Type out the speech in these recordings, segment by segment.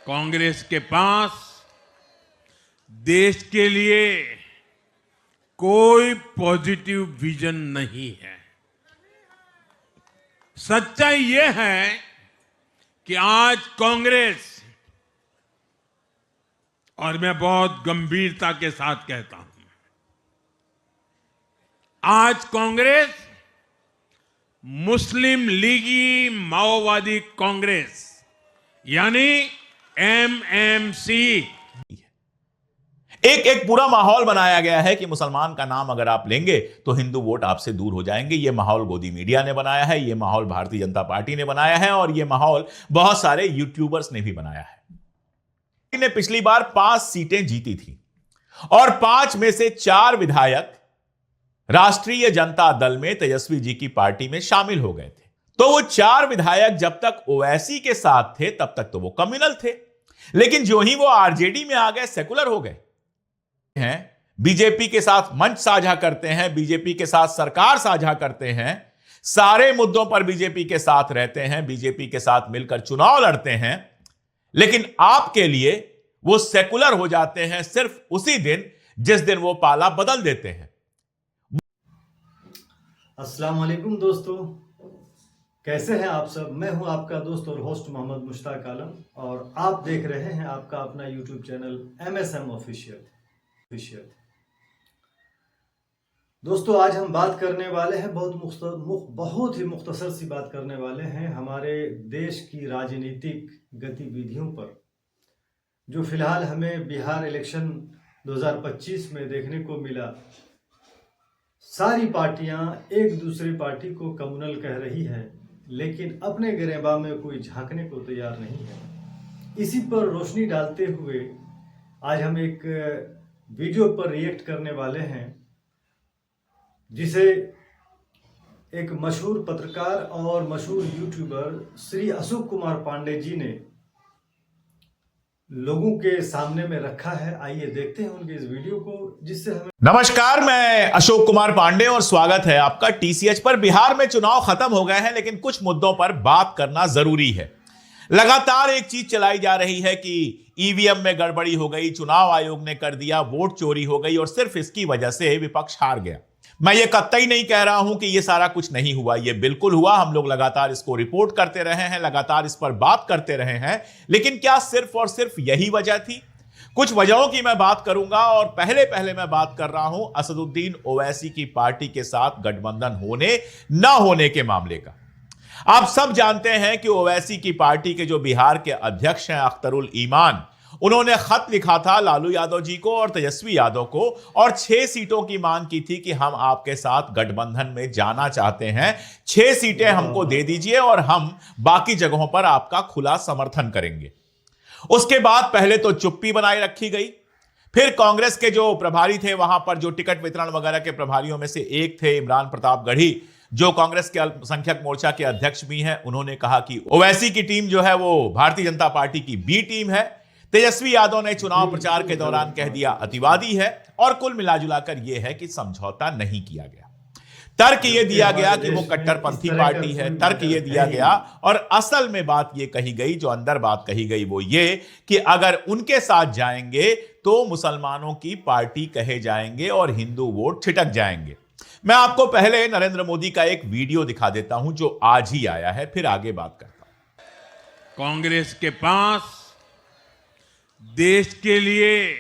कांग्रेस के पास देश के लिए कोई पॉजिटिव विजन नहीं है। सच्चाई ये है कि आज कांग्रेस, और मैं बहुत गंभीरता के साथ कहता हूं, आज कांग्रेस मुस्लिम लीगी माओवादी कांग्रेस यानी एमएमसी एक पूरा माहौल बनाया गया है कि मुसलमान का नाम अगर आप लेंगे तो हिंदू वोट आपसे दूर हो जाएंगे। यह माहौल गोदी मीडिया ने बनाया है, यह माहौल भारतीय जनता पार्टी ने बनाया है और यह माहौल बहुत सारे यूट्यूबर्स ने भी बनाया है। ने पिछली बार 5 सीटें जीती थी और 5 में से 4 विधायक राष्ट्रीय जनता दल में तेजस्वी जी की पार्टी में शामिल हो गए थे। तो वो 4 विधायक जब तक ओवैसी के साथ थे तब तक तो वो कम्युनल थे, लेकिन जो ही वो आरजेडी में आ गए सेकुलर हो गए हैं, बीजेपी के साथ मंच साझा करते हैं, बीजेपी के साथ सरकार साझा करते हैं, सारे मुद्दों पर बीजेपी के साथ रहते हैं, बीजेपी के साथ मिलकर चुनाव लड़ते हैं, लेकिन आपके लिए वो सेकुलर हो जाते हैं सिर्फ उसी दिन जिस दिन वो पाला बदल देते हैं। अस्सलाम वालेकुम दोस्तों, कैसे हैं आप सब। मैं हूं आपका दोस्त और होस्ट मोहम्मद मुश्ताक आलम और आप देख रहे हैं आपका अपना यूट्यूब चैनल MSM ऑफिशियल। दोस्तों, आज हम बात करने वाले हैं बहुत ही मुख्तसर सी बात करने वाले हैं हमारे देश की राजनीतिक गतिविधियों पर, जो फिलहाल हमें बिहार इलेक्शन 2025 में देखने को मिला। सारी पार्टियां एक दूसरी पार्टी को कम्युनल कह रही है, लेकिन अपने गिरेबान में कोई झांकने को तैयार नहीं है। इसी पर रोशनी डालते हुए आज हम एक वीडियो पर रिएक्ट करने वाले हैं, जिसे एक मशहूर पत्रकार और मशहूर यूट्यूबर श्री अशोक कुमार पांडे जी ने लोगों के सामने में रखा है। आइए देखते हैं उनके इस वीडियो को, जिससे हमें। नमस्कार, मैं अशोक कुमार पांडे और स्वागत है आपका TCH पर। बिहार में चुनाव खत्म हो गए हैं, लेकिन कुछ मुद्दों पर बात करना जरूरी है। लगातार एक चीज चलाई जा रही है कि ईवीएम में गड़बड़ी हो गई, चुनाव आयोग ने कर दिया, वोट चोरी हो गई और सिर्फ इसकी वजह से विपक्ष हार गया। मैं ये कतई नहीं कह रहा हूं कि ये सारा कुछ नहीं हुआ, ये बिल्कुल हुआ। हम लोग लगातार इसको रिपोर्ट करते रहे हैं, लगातार इस पर बात करते रहे हैं, लेकिन क्या सिर्फ और सिर्फ यही वजह थी? कुछ वजहों की मैं बात करूंगा और पहले मैं बात कर रहा हूं असदुद्दीन ओवैसी की पार्टी के साथ गठबंधन होने न होने के मामले का। आप सब जानते हैं कि ओवैसी की पार्टी के जो बिहार के अध्यक्ष हैं अख्तरुल ईमान, उन्होंने खत लिखा था लालू यादव जी को और तेजस्वी यादव को और 6 सीटों की मांग की थी कि हम आपके साथ गठबंधन में जाना चाहते हैं, 6 सीटें हमको दे दीजिए और हम बाकी जगहों पर आपका खुला समर्थन करेंगे। उसके बाद पहले तो चुप्पी बनाए रखी गई, फिर कांग्रेस के जो प्रभारी थे वहां पर, जो टिकट वितरण वगैरह के प्रभारियों में से एक थे इमरान प्रताप गढ़ी, जो कांग्रेस के अल्पसंख्यक मोर्चा के अध्यक्ष भी हैं, उन्होंने कहा कि ओवैसी की टीम जो है वो भारतीय जनता पार्टी की बी टीम है। तेजस्वी यादव ने चुनाव प्रचार के दौरान कह दिया अतिवादी है और कुल मिलाजुलाकर यह है कि समझौता नहीं किया गया। तर्क यह दिया गया कि वो कट्टरपंथी पार्टी है, तर्क यह दिया गया और असल में बात यह कही गई, जो अंदर बात कही गई वो ये कि अगर उनके साथ जाएंगे तो मुसलमानों की पार्टी कहे जाएंगे और हिंदू वोट छिटक जाएंगे। मैं आपको पहले नरेंद्र मोदी का एक वीडियो दिखा देता हूं जो आज ही आया है, फिर आगे बात करता हूं। कांग्रेस के पास देश के लिए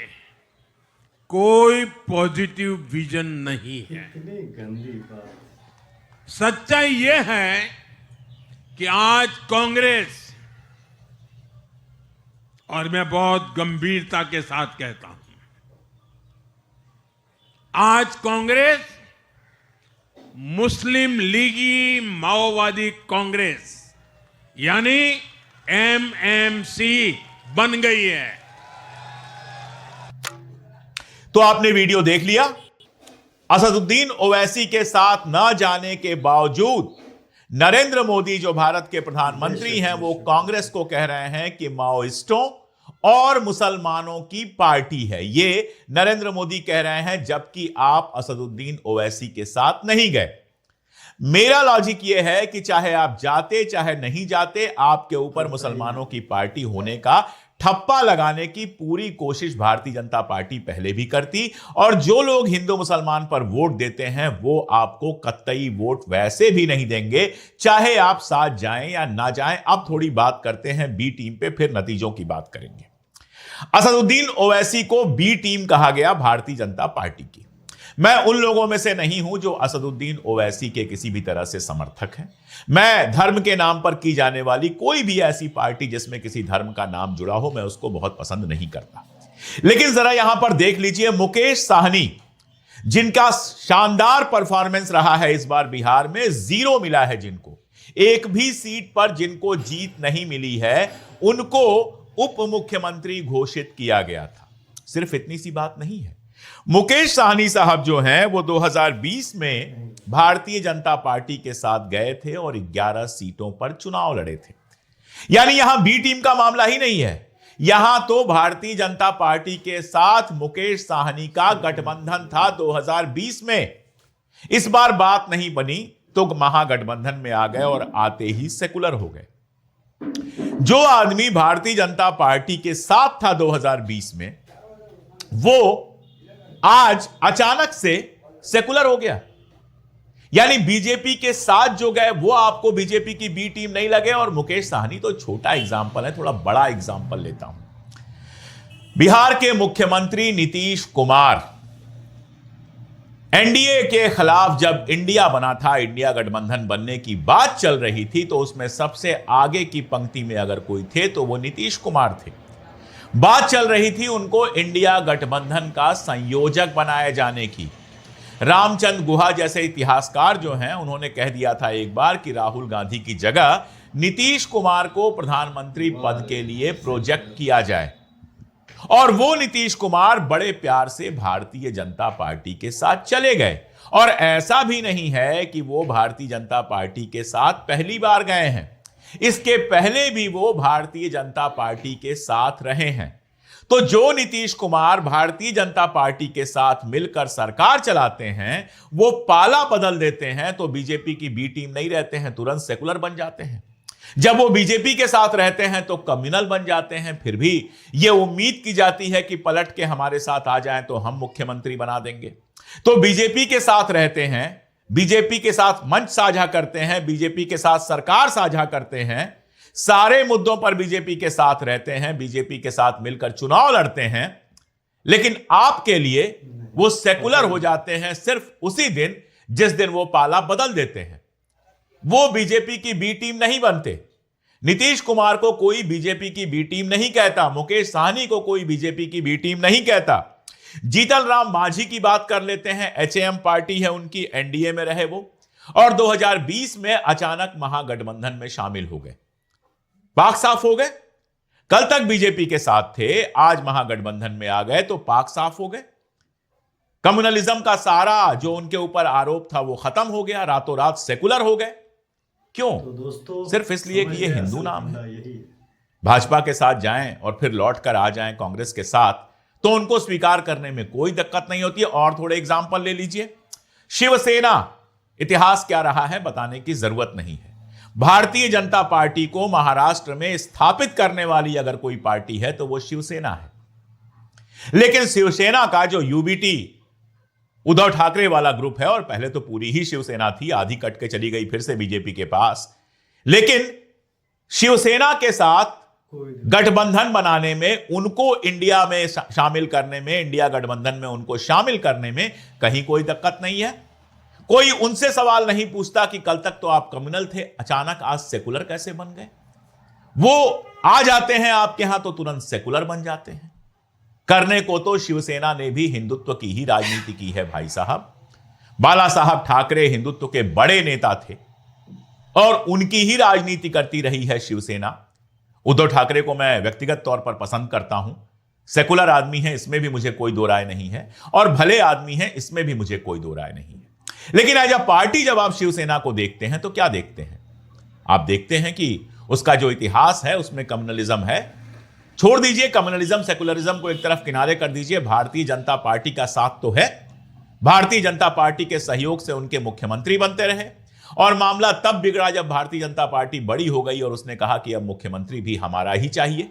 कोई पॉजिटिव विजन नहीं है। कितनी गंदी बात। सच्चाई ये है कि आज कांग्रेस, और मैं बहुत गंभीरता के साथ कहता हूं, आज कांग्रेस मुस्लिम लीगी माओवादी कांग्रेस यानी MMC बन गई है। तो आपने वीडियो देख लिया। असदुद्दीन ओवैसी के साथ न जाने के बावजूद नरेंद्र मोदी जो भारत के प्रधानमंत्री हैं, वो कांग्रेस को कह रहे हैं कि माओइस्टों और मुसलमानों की पार्टी है। ये नरेंद्र मोदी कह रहे हैं, जबकि आप असदुद्दीन ओवैसी के साथ नहीं गए। मेरा लॉजिक यह है कि चाहे आप जाते चाहे नहीं जाते, आपके ऊपर मुसलमानों की पार्टी होने का ठप्पा लगाने की पूरी कोशिश भारतीय जनता पार्टी पहले भी करती, और जो लोग हिंदू मुसलमान पर वोट देते हैं वो आपको कतई वोट वैसे भी नहीं देंगे, चाहे आप साथ जाएं या ना जाएं। अब थोड़ी बात करते हैं बी टीम पे, फिर नतीजों की बात करेंगे। असदुद्दीन ओवैसी को बी टीम कहा गया भारतीय जनता पार्टी की। मैं उन लोगों में से नहीं हूं जो असदुद्दीन ओवैसी के किसी भी तरह से समर्थक हैं। मैं धर्म के नाम पर की जाने वाली कोई भी ऐसी पार्टी जिसमें किसी धर्म का नाम जुड़ा हो, मैं उसको बहुत पसंद नहीं करता। लेकिन जरा यहां पर देख लीजिए, मुकेश साहनी जिनका शानदार परफॉर्मेंस रहा है इस बार बिहार में, 0 मिला है जिनको, एक भी सीट पर जिनको जीत नहीं मिली है, उनको उप मुख्यमंत्री घोषित किया गया था। सिर्फ इतनी सी बात नहीं है, मुकेश साहनी साहब जो हैं वो 2020 में भारतीय जनता पार्टी के साथ गए थे और 11 सीटों पर चुनाव लड़े थे। यानी यहां बी टीम का मामला ही नहीं है, यहां तो भारतीय जनता पार्टी के साथ मुकेश साहनी का गठबंधन था 2020 में। इस बार बात नहीं बनी तो महागठबंधन में आ गए और आते ही सेकुलर हो गए। जो आदमी भारतीय जनता पार्टी के साथ था 2020 में, वो आज अचानक से सेकुलर हो गया। यानी बीजेपी के साथ जो गए वो आपको बीजेपी की बी टीम नहीं लगे। और मुकेश साहनी तो छोटा एग्जाम्पल है, थोड़ा बड़ा एग्जाम्पल लेता हूं। बिहार के मुख्यमंत्री नीतीश कुमार एनडीए के खिलाफ जब इंडिया बना था, इंडिया गठबंधन बनने की बात चल रही थी, तो उसमें सबसे आगे की पंक्ति में अगर कोई थे तो वो नीतीश कुमार थे। बात चल रही थी उनको इंडिया गठबंधन का संयोजक बनाए जाने की। रामचंद्र गुहा जैसे इतिहासकार जो हैं, उन्होंने कह दिया था एक बार कि राहुल गांधी की जगह नीतीश कुमार को प्रधानमंत्री पद के लिए प्रोजेक्ट किया जाए। और वो नीतीश कुमार बड़े प्यार से भारतीय जनता पार्टी के साथ चले गए। और ऐसा भी नहीं है कि वो भारतीय जनता पार्टी के साथ पहली बार गए हैं, इसके पहले भी वो भारतीय जनता पार्टी के साथ रहे हैं। तो जो नीतीश कुमार भारतीय जनता पार्टी के साथ मिलकर सरकार चलाते हैं, वो पाला बदल देते हैं तो बीजेपी की बी टीम नहीं रहते हैं, तुरंत सेकुलर बन जाते हैं। जब वो बीजेपी के साथ रहते हैं तो कम्युनल बन जाते हैं। फिर भी ये उम्मीद की जाती है कि पलट के हमारे साथ आ जाएं तो हम मुख्यमंत्री बना देंगे। तो बीजेपी के साथ रहते हैं, बीजेपी के साथ मंच साझा करते हैं, बीजेपी के साथ सरकार साझा करते हैं, सारे मुद्दों पर बीजेपी के साथ रहते हैं, बीजेपी के साथ मिलकर चुनाव लड़ते हैं। लेकिन आपके लिए वो सेकुलर हो जाते हैं सिर्फ उसी दिन जिस दिन वो पाला बदल देते हैं। वो बीजेपी की बी टीम नहीं बनते। नीतीश कुमार को कोई बीजेपी की बी टीम नहीं कहता, मुकेश साहनी को कोई बीजेपी की बी टीम नहीं कहता। जीतन राम मांझी की बात कर लेते हैं, एचएएम पार्टी है उनकी, एनडीए में रहे वो, और 2020 में अचानक महागठबंधन में शामिल हो गए, पाक साफ हो गए। कल तक बीजेपी के साथ थे, आज महागठबंधन में आ गए तो पाक साफ हो गए। कम्युनलिज्म का सारा जो उनके ऊपर आरोप था वो खत्म हो गया, रातों रात सेकुलर हो गए। क्यों? तो दोस्तों, सिर्फ इसलिए कि ये हिंदू नाम है। यही है। भाजपा के साथ जाएं और फिर लौट कर आ जाएं कांग्रेस के साथ, तो उनको स्वीकार करने में कोई दिक्कत नहीं होती है। और थोड़े एग्जाम्पल ले लीजिए। शिवसेना, इतिहास क्या रहा है बताने की जरूरत नहीं है। भारतीय जनता पार्टी को महाराष्ट्र में स्थापित करने वाली अगर कोई पार्टी है तो वो शिवसेना है। लेकिन शिवसेना का जो यूबीटी उद्धव ठाकरे वाला ग्रुप है, और पहले तो पूरी ही शिवसेना थी, आधी कट के चली गई फिर से बीजेपी के पास, लेकिन शिवसेना के साथ गठबंधन बनाने में, उनको इंडिया में शामिल करने में, इंडिया गठबंधन में उनको शामिल करने में कहीं कोई दिक्कत नहीं है। कोई उनसे सवाल नहीं पूछता कि कल तक तो आप कम्युनल थे, अचानक आज सेकुलर कैसे बन गए। वो आ जाते हैं आपके यहां तो तुरंत सेकुलर बन जाते हैं। करने को तो शिवसेना ने भी हिंदुत्व की ही राजनीति की है भाई साहब। बाला साहब ठाकरे हिंदुत्व के बड़े नेता थे और उनकी ही राजनीति करती रही है शिवसेना। उद्धव ठाकरे को मैं व्यक्तिगत तौर पर पसंद करता हूं, सेकुलर आदमी है, इसमें भी मुझे कोई दो राय नहीं है, और भले आदमी है, इसमें भी मुझे कोई दो राय नहीं है। लेकिन एज अ पार्टी जब आप शिवसेना को देखते हैं तो क्या देखते हैं? आप देखते हैं कि उसका जो इतिहास है उसमें कम्युनलिज्म है। छोड़ दीजिए कम्युनलिज्म सेकुलरिज्म को एक तरफ किनारे कर दीजिए, भारतीय जनता पार्टी का साथ तो है। भारतीय जनता पार्टी के सहयोग से उनके मुख्यमंत्री बनते रहे, और मामला तब बिगड़ा जब भारतीय जनता पार्टी बड़ी हो गई और उसने कहा कि अब मुख्यमंत्री भी हमारा ही चाहिए।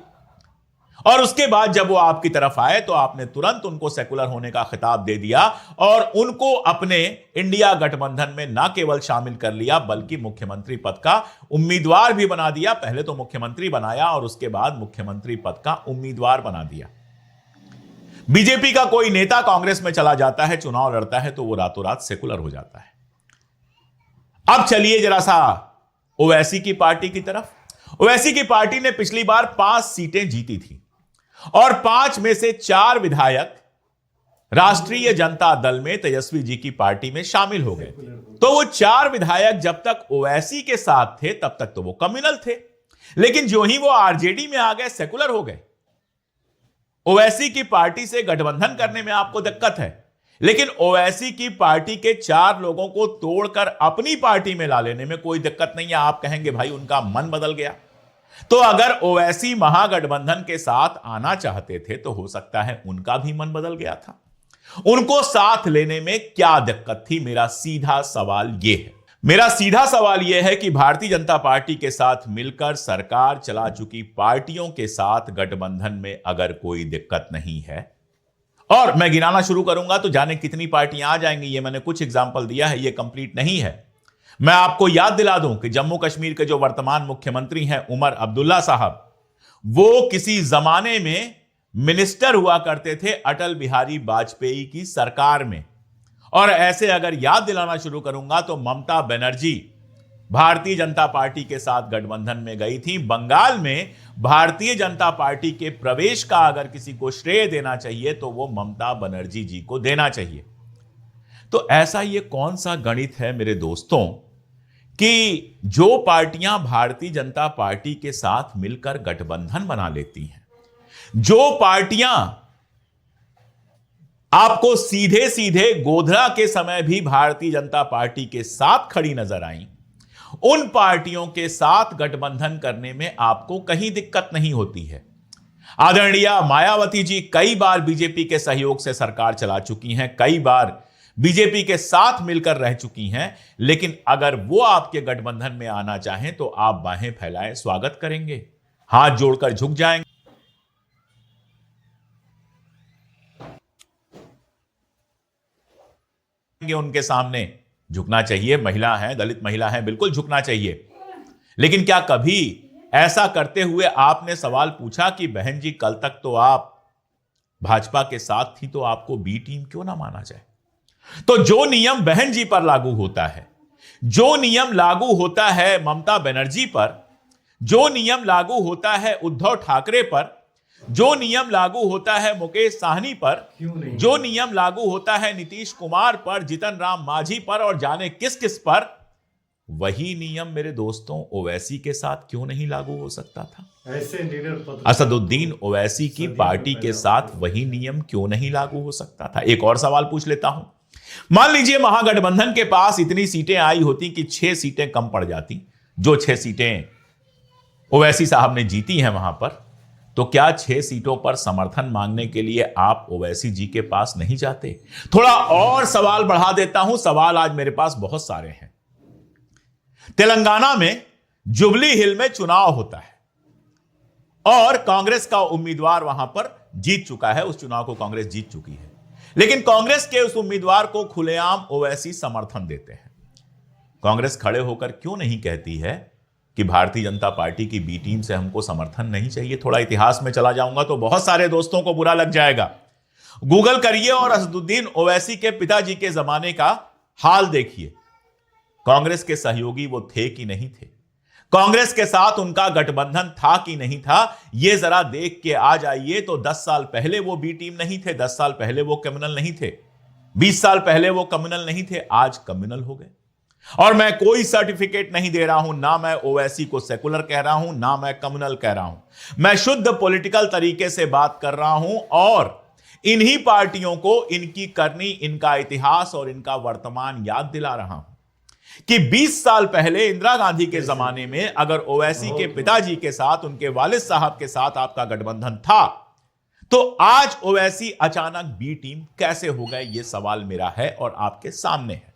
और उसके बाद जब वो आपकी तरफ आए तो आपने तुरंत उनको सेकुलर होने का खिताब दे दिया और उनको अपने इंडिया गठबंधन में ना केवल शामिल कर लिया बल्कि मुख्यमंत्री पद का उम्मीदवार भी बना दिया। पहले तो मुख्यमंत्री बनाया और उसके बाद मुख्यमंत्री पद का उम्मीदवार बना दिया। बीजेपी का कोई नेता कांग्रेस में चला जाता है, चुनाव लड़ता है तो वो रातों रात सेकुलर हो जाता है। अब चलिए जरा सा ओवैसी की पार्टी की तरफ। ओवैसी की पार्टी ने पिछली बार 5 सीटें जीती थी और 5 में से 4 विधायक राष्ट्रीय जनता दल में तेजस्वी जी की पार्टी में शामिल हो गए। तो वो 4 विधायक जब तक ओवैसी के साथ थे तब तक तो वो कम्युनल थे, लेकिन जो ही वो आरजेडी में आ गए सेकुलर हो गए। ओवैसी की पार्टी से गठबंधन करने में आपको दिक्कत है, लेकिन ओवैसी की पार्टी के 4 लोगों को तोड़कर अपनी पार्टी में ला लेने में कोई दिक्कत नहीं है। आप कहेंगे भाई उनका मन बदल गया। तो अगर ओवैसी महागठबंधन के साथ आना चाहते थे तो हो सकता है उनका भी मन बदल गया था। उनको साथ लेने में क्या दिक्कत थी? मेरा सीधा सवाल यह है। मेरा सीधा सवाल यह है कि भारतीय जनता पार्टी के साथ मिलकर सरकार चला चुकी पार्टियों के साथ गठबंधन में अगर कोई दिक्कत नहीं है, और मैं गिनाना शुरू करूंगा तो जाने कितनी पार्टियां आ जाएंगी। ये मैंने कुछ एग्जाम्पल दिया है, ये कंप्लीट नहीं है। मैं आपको याद दिला दूं कि जम्मू कश्मीर के जो वर्तमान मुख्यमंत्री हैं उमर अब्दुल्ला साहब, वो किसी जमाने में मिनिस्टर हुआ करते थे अटल बिहारी वाजपेयी की सरकार में। और ऐसे अगर याद दिलाना शुरू करूंगा तो ममता बनर्जी भारतीय जनता पार्टी के साथ गठबंधन में गई थी। बंगाल में भारतीय जनता पार्टी के प्रवेश का अगर किसी को श्रेय देना चाहिए तो वो ममता बनर्जी जी को देना चाहिए। तो ऐसा ये कौन सा गणित है मेरे दोस्तों कि जो पार्टियां भारतीय जनता पार्टी के साथ मिलकर गठबंधन बना लेती हैं, जो पार्टियां आपको सीधे सीधे गोधरा के समय भी भारतीय जनता पार्टी के साथ खड़ी नजर आईं, उन पार्टियों के साथ गठबंधन करने में आपको कहीं दिक्कत नहीं होती है। आदरणीय मायावती जी कई बार बीजेपी के सहयोग से सरकार चला चुकी हैं, कई बार बीजेपी के साथ मिलकर रह चुकी हैं, लेकिन अगर वो आपके गठबंधन में आना चाहें तो आप बाहें फैलाएं, स्वागत करेंगे, हाथ जोड़कर झुक जाएंगे। उनके सामने झुकना चाहिए। महिला है, दलित महिला है, बिल्कुल झुकना चाहिए। लेकिन क्या कभी ऐसा करते हुए आपने सवाल पूछा कि बहन जी कल तक तो आप भाजपा के साथ थी, तो आपको बी टीम क्यों ना माना जाए? तो जो नियम बहन जी पर लागू होता है, जो नियम लागू होता है ममता बनर्जी पर, जो नियम लागू होता है उद्धव ठाकरे पर, जो नियम लागू होता है मुकेश साहनी पर, जो नियम लागू होता है नीतीश कुमार पर, जीतन राम मांझी पर और जाने किस किस पर, वही नियम मेरे दोस्तों ओवैसी के साथ क्यों नहीं लागू हो सकता था? ऐसे लीडर असदुद्दीन ओवैसी की पार्टी के साथ वही नियम क्यों नहीं लागू हो सकता था? एक और सवाल पूछ लेता हूं। मान लीजिए महागठबंधन के पास इतनी सीटें आई होती कि 6 सीटें कम पड़ जाती, जो 6 सीटें ओवैसी साहब ने जीती हैं वहां पर, तो क्या 6 सीटों पर समर्थन मांगने के लिए आप ओवैसी जी के पास नहीं जाते? थोड़ा और सवाल बढ़ा देता हूं, सवाल आज मेरे पास बहुत सारे हैं। तेलंगाना में जुबली हिल में चुनाव होता है और कांग्रेस का उम्मीदवार वहां पर जीत चुका है, उस चुनाव को कांग्रेस जीत चुकी है, लेकिन कांग्रेस के उस उम्मीदवार को खुलेआम ओवैसी समर्थन देते हैं। कांग्रेस खड़े होकर क्यों नहीं कहती है कि भारतीय जनता पार्टी की बी टीम से हमको समर्थन नहीं चाहिए? थोड़ा इतिहास में चला जाऊंगा तो बहुत सारे दोस्तों को बुरा लग जाएगा। गूगल करिए और असदुद्दीन ओवैसी के पिताजी के जमाने का हाल देखिए। कांग्रेस के सहयोगी वो थे कि नहीं थे? कांग्रेस के साथ उनका गठबंधन था कि नहीं था? ये जरा देख के आ जाइए तो 10 साल पहले वो बी टीम नहीं थे, 10 साल पहले वो कम्युनल नहीं थे, 20 साल पहले वो कम्युनल नहीं थे, आज कम्युनल हो गए। और मैं कोई सर्टिफिकेट नहीं दे रहा हूं, ना मैं ओवैसी को सेकुलर कह रहा हूं, ना मैं कम्युनल कह रहा हूं। मैं शुद्ध पॉलिटिकल तरीके से बात कर रहा हूं और इन्हीं पार्टियों को इनकी करनी, इनका इतिहास और इनका वर्तमान याद दिला रहा हूं कि 20 साल पहले इंदिरा गांधी के जमाने में अगर ओवैसी के पिताजी के साथ, उनके वालिद साहब के साथ आपका गठबंधन था, तो आज ओवैसी अचानक बी टीम कैसे हो गए? यह सवाल मेरा है और आपके सामने है।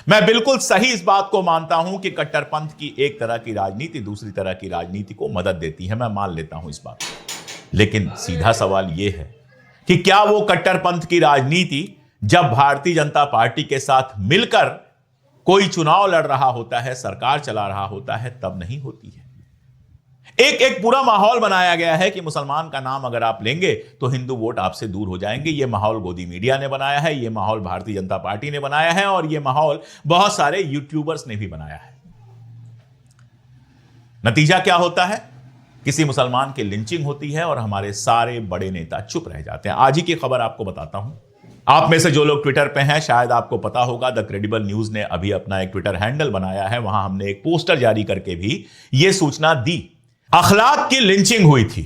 मैं बिल्कुल सही इस बात को मानता हूं कि कट्टरपंथ की एक तरह की राजनीति दूसरी तरह की राजनीति को मदद देती है, मैं मान लेता हूं इस बात को। लेकिन सीधा सवाल यह है कि क्या वो कट्टरपंथ की राजनीति जब भारतीय जनता पार्टी के साथ मिलकर कोई चुनाव लड़ रहा होता है, सरकार चला रहा होता है, तब नहीं होती है? एक पूरा माहौल बनाया गया है कि मुसलमान का नाम अगर आप लेंगे तो हिंदू वोट आपसे दूर हो जाएंगे। यह माहौल गोदी मीडिया ने बनाया है, यह माहौल भारतीय जनता पार्टी ने बनाया है और यह माहौल बहुत सारे यूट्यूबर्स ने भी बनाया है। नतीजा क्या होता है? किसी मुसलमान की लिंचिंग होती है और हमारे सारे बड़े नेता चुप रह जाते हैं। आज ही की खबर आपको बताता हूं। आप में से जो लोग ट्विटर पे हैं, शायद आपको पता होगा, द क्रेडिबल न्यूज ने अभी अपना एक ट्विटर हैंडल बनाया है। वहां हमने एक पोस्टर जारी करके भी यह सूचना दी। अखलाक की लिंचिंग हुई थी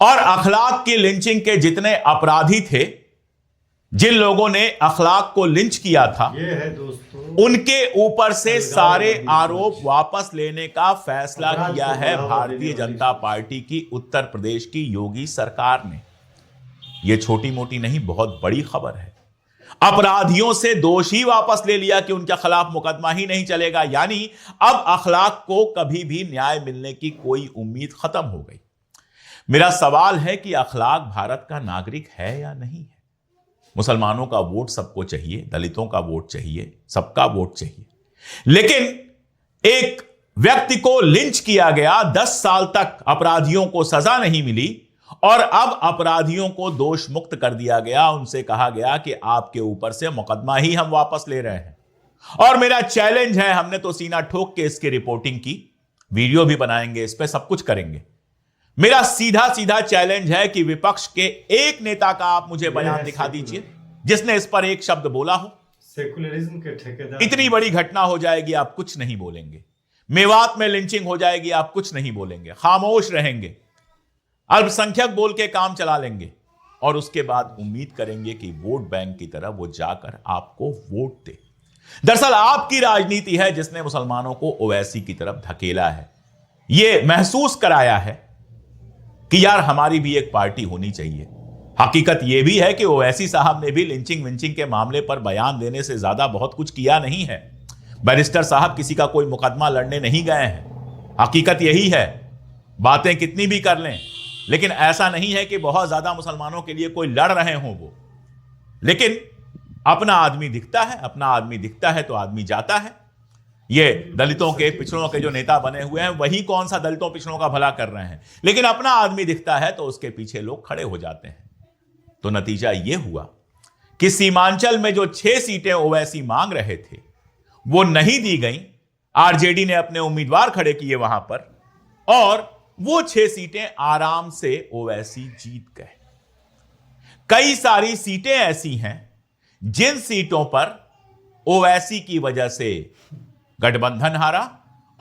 और अखलाक की लिंचिंग के जितने अपराधी थे, जिन लोगों ने अखलाक को लिंच किया था, ये है दोस्तों, उनके ऊपर से सारे आरोप वापस लेने का फैसला किया है भारतीय जनता पार्टी की उत्तर प्रदेश की योगी सरकार ने। यह छोटी मोटी नहीं, बहुत बड़ी खबर है। अपराधियों से दोष ही वापस ले लिया कि उनके खिलाफ मुकदमा ही नहीं चलेगा, यानी अब अखलाक को कभी भी न्याय मिलने की कोई उम्मीद खत्म हो गई। मेरा सवाल है कि अखलाक भारत का नागरिक है या नहीं है? मुसलमानों का वोट सबको चाहिए, दलितों का वोट चाहिए, सबका वोट चाहिए, लेकिन एक व्यक्ति को लिंच किया गया, 10 साल तक अपराधियों को सजा नहीं मिली और अब अपराधियों को दोष मुक्त कर दिया गया। उनसे कहा गया कि आपके ऊपर से मुकदमा ही हम वापस ले रहे हैं। और मेरा चैलेंज है, हमने तो सीना ठोक के इसकी रिपोर्टिंग की, वीडियो भी बनाएंगे, इस पे सब कुछ करेंगे। मेरा सीधा सीधा चैलेंज है कि विपक्ष के एक नेता का आप मुझे बयान दिखा दीजिए जिसने इस पर एक शब्द बोला हो। सेकुलरिज्म के ठेकेदार। इतनी बड़ी घटना हो जाएगी, आप कुछ नहीं बोलेंगे। मेवात में लिंचिंग हो जाएगी, आप कुछ नहीं बोलेंगे, खामोश रहेंगे, अल्पसंख्यक बोल के काम चला लेंगे और उसके बाद उम्मीद करेंगे कि वोट बैंक की तरह वो जाकर आपको वोट दे। दरअसल आपकी राजनीति है जिसने मुसलमानों को ओवैसी की तरफ धकेला है, यह महसूस कराया है कि यार हमारी भी एक पार्टी होनी चाहिए। हकीकत यह भी है कि ओवैसी साहब ने भी लिंचिंग विंचिंग के मामले पर बयान देने से ज्यादा बहुत कुछ किया नहीं है। बैरिस्टर साहब किसी का कोई मुकदमा लड़ने नहीं गए हैं। हकीकत यही है, बातें कितनी भी कर लें, लेकिन ऐसा नहीं है कि बहुत ज्यादा मुसलमानों के लिए कोई लड़ रहे हों वो। लेकिन अपना आदमी दिखता है, अपना आदमी दिखता है तो आदमी जाता है। ये दलितों के, पिछड़ों के जो नेता बने हुए हैं, वही कौन सा दलितों पिछड़ों का भला कर रहे हैं, लेकिन अपना आदमी दिखता है तो उसके पीछे लोग खड़े हो जाते हैं। तो नतीजा यह हुआ कि सीमांचल में जो 6 सीटें ओवैसी मांग रहे थे वो नहीं दी गई। आरजेडी ने अपने उम्मीदवार खड़े किए वहां पर और वो 6 सीटें आराम से ओवैसी जीत गए। कई सारी सीटें ऐसी हैं जिन सीटों पर ओवैसी की वजह से गठबंधन हारा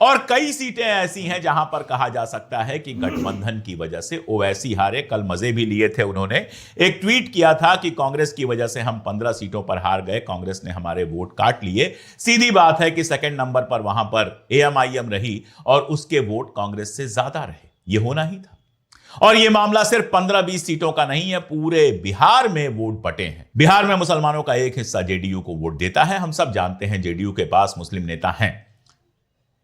और कई सीटें ऐसी हैं जहां पर कहा जा सकता है कि गठबंधन की वजह से ओवैसी हारे। कल मजे भी लिए थे, उन्होंने एक ट्वीट किया था कि कांग्रेस की वजह से हम 15 सीटों पर हार गए, कांग्रेस ने हमारे वोट काट लिए। सीधी बात है कि सेकंड नंबर पर वहां पर एएमआईएम रही और उसके वोट कांग्रेस से ज्यादा रहे। यह होना ही था। और यह मामला सिर्फ 15-20 सीटों का नहीं है, पूरे बिहार में वोट बटे हैं। बिहार में मुसलमानों का एक हिस्सा जेडीयू को वोट देता है। हम सब जानते हैं जेडीयू के पास मुस्लिम नेता हैं।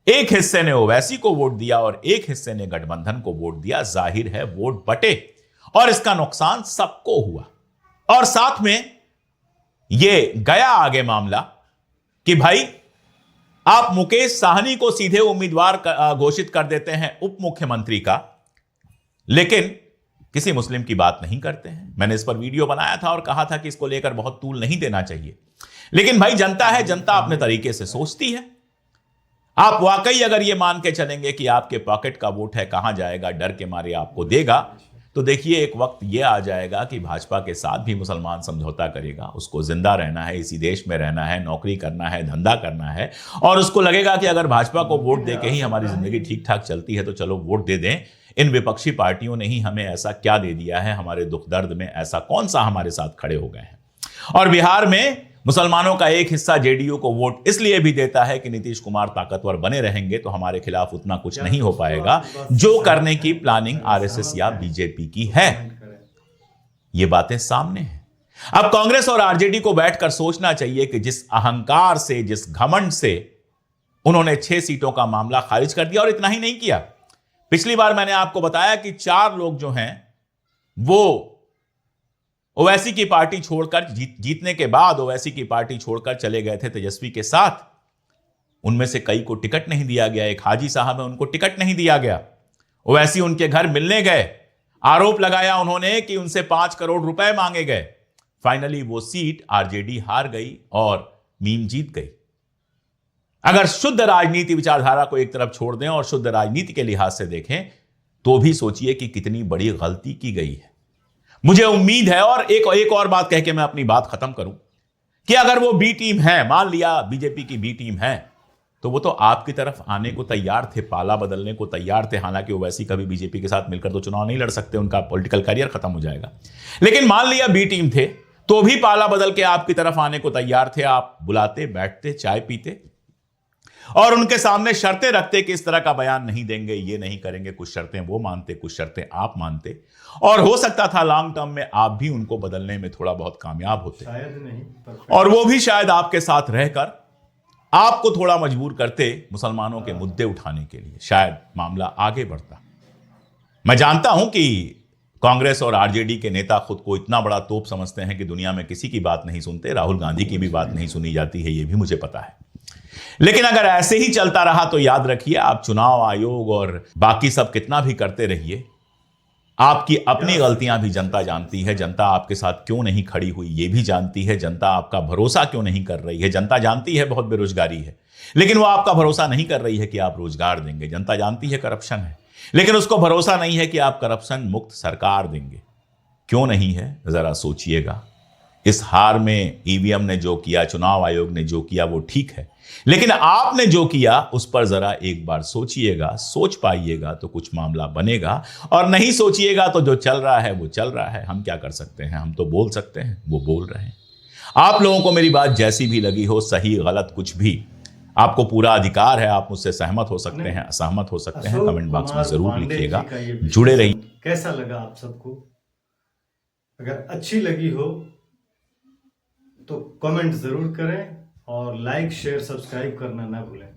एक हिस्से ने ओवैसी को वोट दिया और एक हिस्से ने गठबंधन को वोट दिया। जाहिर है वोट बटे और इसका नुकसान सबको हुआ। और साथ में यह गया आगे मामला कि भाई आप मुकेश साहनी को सीधे उम्मीदवार घोषित कर देते हैं उप मुख्यमंत्री का, लेकिन किसी मुस्लिम की बात नहीं करते हैं। मैंने इस पर वीडियो बनाया था और कहा था कि इसको लेकर बहुत तूल नहीं देना चाहिए, लेकिन भाई जनता है, जनता अपने तरीके से सोचती है। आप वाकई अगर यह मान के चलेंगे कि आपके पॉकेट का वोट है, कहां जाएगा, डर के मारे आपको देगा, तो देखिए एक वक्त यह आ जाएगा कि भाजपा के साथ भी मुसलमान समझौता करेगा। उसको जिंदा रहना है, इसी देश में रहना है, नौकरी करना है, धंधा करना है, और उसको लगेगा कि अगर भाजपा को वोट देके ही हमारी जिंदगी ठीक ठाक चलती है तो चलो वोट दे दें। इन विपक्षी पार्टियों ने ही हमें ऐसा क्या दे दिया है, हमारे दुख दर्द में ऐसा कौन सा हमारे साथ खड़े हो गए हैं। और बिहार में मुसलमानों का एक हिस्सा जेडीयू को वोट इसलिए भी देता है कि नीतीश कुमार ताकतवर बने रहेंगे तो हमारे खिलाफ उतना कुछ नहीं हो पाएगा जो करने की प्लानिंग आरएसएस या बीजेपी की है। ये बातें सामने हैं। अब कांग्रेस और आरजेडी को बैठकर सोचना चाहिए कि जिस अहंकार से, जिस घमंड से उन्होंने 6 सीटों का मामला खारिज कर दिया, और इतना ही नहीं किया। पिछली बार मैंने आपको बताया कि 4 लोग जो हैं वो ओवैसी की पार्टी छोड़कर जीतने के बाद ओवैसी की पार्टी छोड़कर चले गए थे तेजस्वी के साथ। उनमें से कई को टिकट नहीं दिया गया। एक हाजी साहब है, उनको टिकट नहीं दिया गया। ओवैसी उनके घर मिलने गए, आरोप लगाया उन्होंने कि उनसे 5 करोड़ रुपए मांगे गए। फाइनली वो सीट आरजेडी हार गई और मीम जीत गई। अगर शुद्ध राजनीति विचारधारा को एक तरफ छोड़ दें और शुद्ध राजनीति के लिहाज से देखें तो भी सोचिए कि कितनी बड़ी गलती की गई है। मुझे उम्मीद है, और एक और बात कह के मैं अपनी बात खत्म करूं, कि अगर वो बी टीम है, मान लिया बीजेपी की बी टीम है, तो वो तो आपकी तरफ आने को तैयार थे, पाला बदलने को तैयार थे। हालांकि ओवैसी कभी बीजेपी के साथ मिलकर तो चुनाव नहीं लड़ सकते, उनका पॉलिटिकल करियर खत्म हो जाएगा। लेकिन मान लिया बी टीम थे तो भी पाला बदल के आपकी तरफ आने को तैयार थे। आप बुलाते, बैठते, चाय पीते और उनके सामने शर्तें रखते कि इस तरह का बयान नहीं देंगे, ये नहीं करेंगे। कुछ शर्तें वो मानते, कुछ शर्तें आप मानते, और हो सकता था लॉन्ग टर्म में आप भी उनको बदलने में थोड़ा बहुत कामयाब होते, शायद नहीं, और वो भी शायद आपके साथ रहकर आपको थोड़ा मजबूर करते मुसलमानों के मुद्दे उठाने के लिए। शायद मामला आगे बढ़ता। मैं जानता हूं कि कांग्रेस और आरजेडी के नेता खुद को इतना बड़ा तोप समझते हैं कि दुनिया में किसी की बात नहीं सुनते। राहुल गांधी की भी बात नहीं सुनी जाती है, ये भी मुझे पता है। लेकिन अगर ऐसे ही चलता रहा तो याद रखिए, आप चुनाव आयोग और बाकी सब कितना भी करते रहिए, आपकी अपनी गलतियां भी जनता जानती है। जनता आपके साथ क्यों नहीं खड़ी हुई ये भी जानती है। जनता आपका भरोसा क्यों नहीं कर रही है। जनता जानती है बहुत बेरोजगारी है, लेकिन वो आपका भरोसा नहीं कर रही है कि आप रोजगार देंगे। जनता जानती है करप्शन है, लेकिन उसको भरोसा नहीं है कि आप करप्शन मुक्त सरकार देंगे। क्यों नहीं है, जरा सोचिएगा। इस हार में ईवीएम ने जो किया, चुनाव आयोग ने जो किया, वो ठीक है, लेकिन आपने जो किया उस पर जरा एक बार सोचिएगा। सोच पाइएगा तो कुछ मामला बनेगा, और नहीं सोचिएगा तो जो चल रहा है वो चल रहा है। हम क्या कर सकते हैं, हम तो बोल सकते हैं, वो बोल रहे हैं। आप लोगों को मेरी बात जैसी भी लगी हो, सही गलत कुछ भी, आपको पूरा अधिकार है। आप मुझसे सहमत हो सकते हैं, असहमत हो सकते हैं। कमेंट बॉक्स में जरूर लिखिएगा। जुड़े रहिए। कैसा लगा आप सबको? अगर अच्छी लगी हो तो कमेंट जरूर करें और लाइक, शेयर, सब्सक्राइब करना ना भूलें।